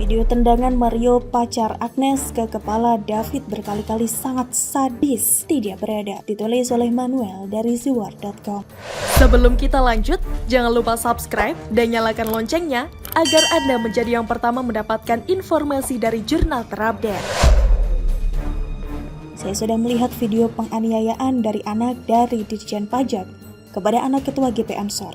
Video tendangan Mario pacar Agnes ke kepala David berkali-kali sangat sadis. Tidak beredar, ditulis oleh Manuel dari Ziwar.com. Sebelum kita lanjut, jangan lupa subscribe dan nyalakan loncengnya agar Anda menjadi yang pertama mendapatkan informasi dari jurnal terupdate. Saya sudah melihat video penganiayaan dari anak dari Ditjen Pajak kepada anak ketua GP Ansor.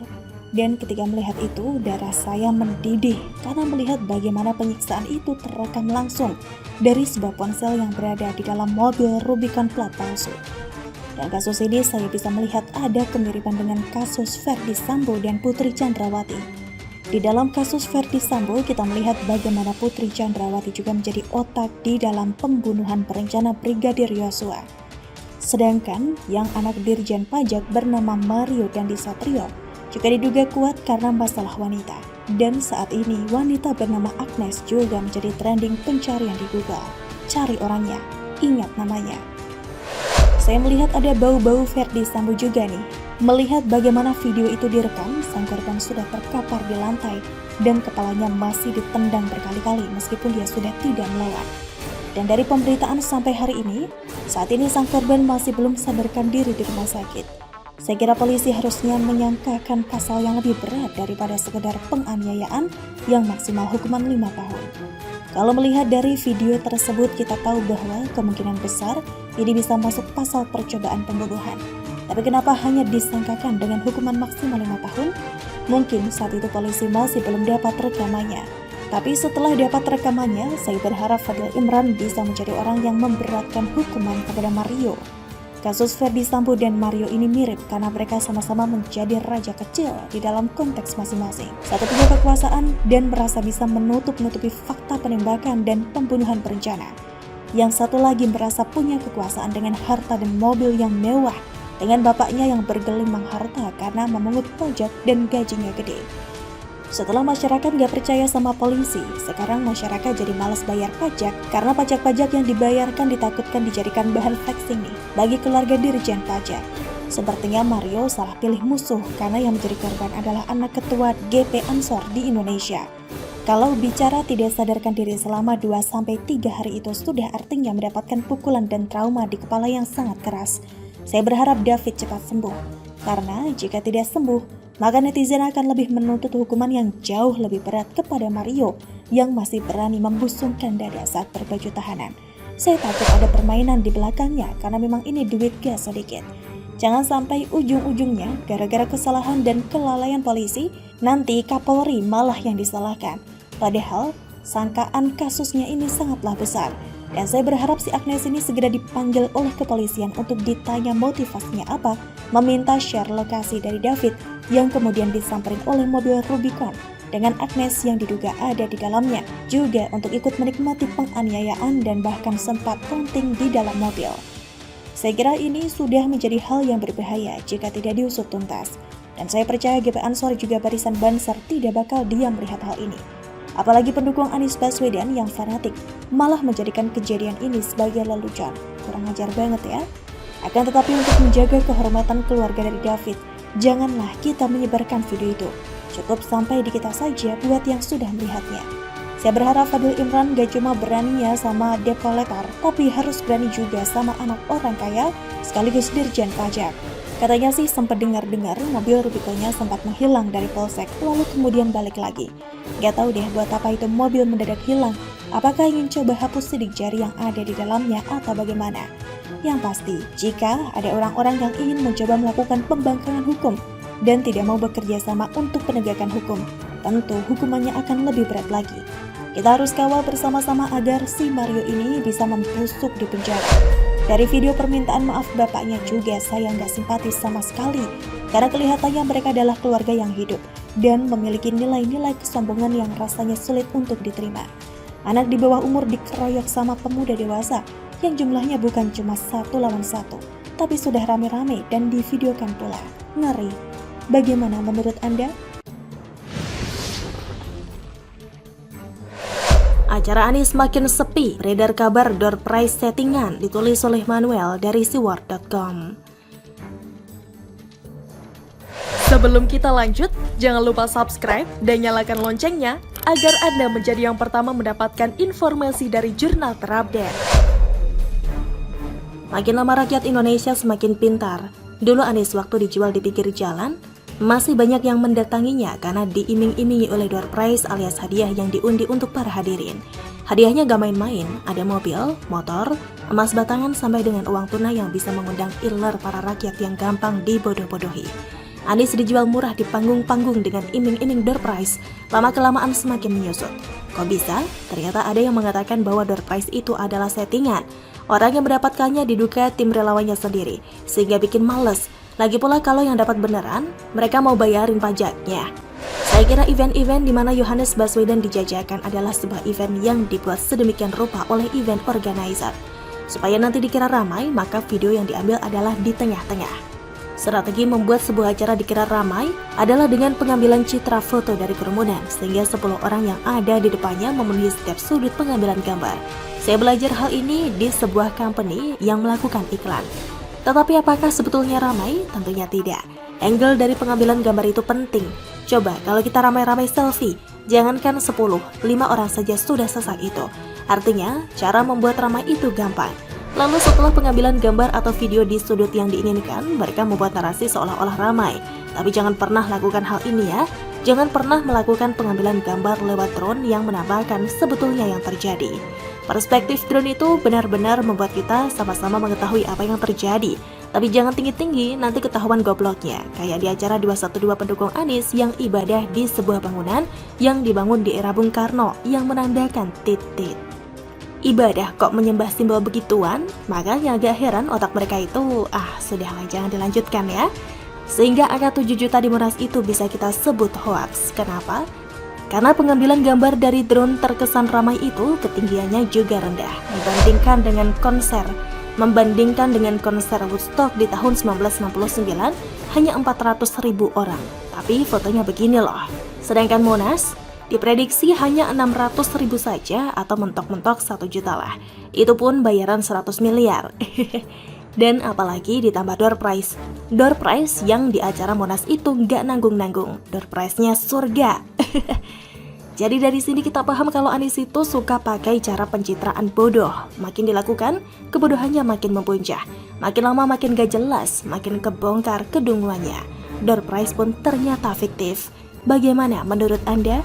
Dan ketika melihat itu, darah saya mendidih karena melihat bagaimana penyiksaan itu terekam langsung dari sebuah ponsel yang berada di dalam mobil Rubicon plat palsu. Dan kasus ini saya bisa melihat ada kemiripan dengan kasus Ferdy Sambo dan Putri Chandrawati. Di dalam kasus Ferdy Sambo, kita melihat bagaimana Putri Chandrawati juga menjadi otak di dalam pembunuhan berencana Brigadir Yosua. Sedangkan yang anak Dirjen Pajak bernama Mario Dandi Satrio juga diduga kuat karena masalah wanita. Dan saat ini wanita bernama Agnes juga menjadi trending pencarian di Google. Cari orangnya, ingat namanya. Saya melihat ada bau-bau Ferdy Sambo juga nih. Melihat bagaimana video itu direkam, sang korban sudah terkapar di lantai dan kepalanya masih ditendang berkali-kali meskipun dia sudah tidak melawan. Dan dari pemberitaan sampai hari ini, saat ini sang korban masih belum sadarkan diri di rumah sakit. Saya kira polisi harusnya menyangkakan pasal yang lebih berat daripada sekedar penganiayaan yang maksimal hukuman 5 tahun. Kalau melihat dari video tersebut, kita tahu bahwa kemungkinan besar ini bisa masuk pasal percobaan pembunuhan. Tapi kenapa hanya disangkakan dengan hukuman maksimal 5 tahun? Mungkin saat itu polisi masih belum dapat rekamannya. Tapi setelah dapat rekamannya, saya berharap Fadil Imran bisa menjadi orang yang memberatkan hukuman kepada Mario. Kasus Ferdy Sambo dan Mario ini mirip karena mereka sama-sama menjadi raja kecil di dalam konteks masing-masing. Satu punya kekuasaan dan merasa bisa menutup-nutupi fakta penembakan dan pembunuhan berencana. Yang satu lagi merasa punya kekuasaan dengan harta dan mobil yang mewah, dengan bapaknya yang bergelimang harta karena memungut pajak dan gajinya gede. Setelah masyarakat gak percaya sama polisi, sekarang masyarakat jadi malas bayar pajak karena pajak-pajak yang dibayarkan ditakutkan dijadikan bahan flexing nih bagi keluarga Dirjen Pajak. Sepertinya Mario salah pilih musuh karena yang menjadi korban adalah anak ketua GP Ansor di Indonesia. Kalau bicara tidak sadarkan diri selama 2-3 hari itu sudah artinya mendapatkan pukulan dan trauma di kepala yang sangat keras. Saya berharap David cepat sembuh, karena jika tidak sembuh, maka netizen akan lebih menuntut hukuman yang jauh lebih berat kepada Mario yang masih berani membusungkan dada saat berbaju tahanan. Saya takut ada permainan di belakangnya karena memang ini duit gas sedikit. Jangan sampai ujung-ujungnya gara-gara kesalahan dan kelalaian polisi, nanti Kapolri malah yang disalahkan. Padahal sangkaan kasusnya ini sangatlah besar. Dan saya berharap si Agnes ini segera dipanggil oleh kepolisian untuk ditanya motivasinya apa, meminta share lokasi dari David yang kemudian disamperin oleh mobil Rubicon dengan Agnes yang diduga ada di dalamnya, juga untuk ikut menikmati penganiayaan dan bahkan sempat taunting di dalam mobil. Saya kira ini sudah menjadi hal yang berbahaya jika tidak diusut tuntas. Dan saya percaya GP Ansor juga barisan Banser tidak bakal diam melihat hal ini. Apalagi pendukung Anies Baswedan yang fanatik malah menjadikan kejadian ini sebagai lelucon. Kurang ajar banget ya. Akan tetapi untuk menjaga kehormatan keluarga dari David, janganlah kita menyebarkan video itu. Cukup sampai di kita saja buat yang sudah melihatnya. Saya berharap Fadil Imran gak cuma berani ya sama debt collector, tapi harus berani juga sama anak orang kaya sekaligus Dirjen Pajak. Katanya sih sempat dengar-dengar mobil Rubiconnya sempat menghilang dari polsek lalu kemudian balik lagi. Gak tahu deh buat apa itu mobil mendadak hilang. Apakah ingin coba hapus sidik jari yang ada di dalamnya atau bagaimana? Yang pasti, jika ada orang-orang yang ingin mencoba melakukan pembangkangan hukum dan tidak mau bekerja sama untuk penegakan hukum, tentu hukumannya akan lebih berat lagi. Kita harus kawal bersama-sama agar si Mario ini bisa membusuk di penjara. Dari video permintaan maaf bapaknya juga saya nggak simpatis sama sekali, karena kelihatannya mereka adalah keluarga yang hidup dan memiliki nilai-nilai kesombongan yang rasanya sulit untuk diterima. Anak di bawah umur dikeroyok sama pemuda dewasa yang jumlahnya bukan cuma 1 lawan 1, tapi sudah rame-rame dan divideokan pula. Ngeri. Bagaimana menurut Anda? Acara Anies makin sepi, beredar kabar door prize settingan, ditulis oleh Manuel dari Ziwar.com. Sebelum kita lanjut, jangan lupa subscribe dan nyalakan loncengnya agar Anda menjadi yang pertama mendapatkan informasi dari jurnal terupdate. Makin lama rakyat Indonesia semakin pintar. Dulu Anies waktu dijual di pinggir jalan, masih banyak yang mendatanginya karena diiming-imingi oleh door prize alias hadiah yang diundi untuk para hadirin. Hadiahnya gak main-main, ada mobil, motor, emas batangan sampai dengan uang tunai yang bisa mengundang iler para rakyat yang gampang dibodoh-bodohi. Anies dijual murah di panggung-panggung dengan iming-iming door prize, lama-kelamaan semakin menyusut. Kok bisa? Ternyata ada yang mengatakan bahwa door prize itu adalah settingan. Orang yang mendapatkannya diduga tim relawannya sendiri, sehingga bikin males. Lagi pula kalau yang dapat beneran, mereka mau bayarin pajaknya. Saya kira event-event di mana Yohanes Baswedan dijajakan adalah sebuah event yang dibuat sedemikian rupa oleh event organizer. Supaya nanti dikira ramai, maka video yang diambil adalah di tengah-tengah. Strategi membuat sebuah acara dikira ramai adalah dengan pengambilan citra foto dari kerumunan, sehingga 10 orang yang ada di depannya memenuhi setiap sudut pengambilan gambar. Saya belajar hal ini di sebuah company yang melakukan iklan. Tetapi apakah sebetulnya ramai? Tentunya tidak. Angle dari pengambilan gambar itu penting. Coba kalau kita ramai-ramai selfie, jangankan 10, 5 orang saja sudah sesak itu. Artinya, cara membuat ramai itu gampang. Lalu setelah pengambilan gambar atau video di sudut yang diinginkan, mereka membuat narasi seolah-olah ramai. Tapi jangan pernah lakukan hal ini ya. Jangan pernah melakukan pengambilan gambar lewat drone yang menampakkan sebetulnya yang terjadi. Perspektif drone itu benar-benar membuat kita sama-sama mengetahui apa yang terjadi. Tapi jangan tinggi-tinggi, nanti ketahuan gobloknya. Kayak di acara 212 pendukung Anies yang ibadah di sebuah bangunan yang dibangun di era Bung Karno yang menandakan titik. Ibadah kok menyembah simbol begituan? Makanya agak heran otak mereka itu, sudahlah jangan dilanjutkan ya. Sehingga angka 7 juta di Monas itu bisa kita sebut hoax. Kenapa? Karena pengambilan gambar dari drone terkesan ramai itu ketinggiannya juga rendah membandingkan dengan konser Woodstock di tahun 1969 hanya 400.000 orang. Tapi fotonya begini loh. Sedangkan Monas diprediksi hanya 600.000 saja atau mentok-mentok 1 juta lah. Itu pun bayaran 100 miliar. Dan apalagi ditambah door prize. Door prize yang di acara Monas itu nggak nanggung-nanggung. Door prize-nya surga. Jadi dari sini kita paham kalau Anies itu suka pakai cara pencitraan bodoh. Makin dilakukan, kebodohannya makin mempuncah. Makin lama makin gak jelas, makin kebongkar kedunguannya. Door prize pun ternyata fiktif. Bagaimana menurut Anda?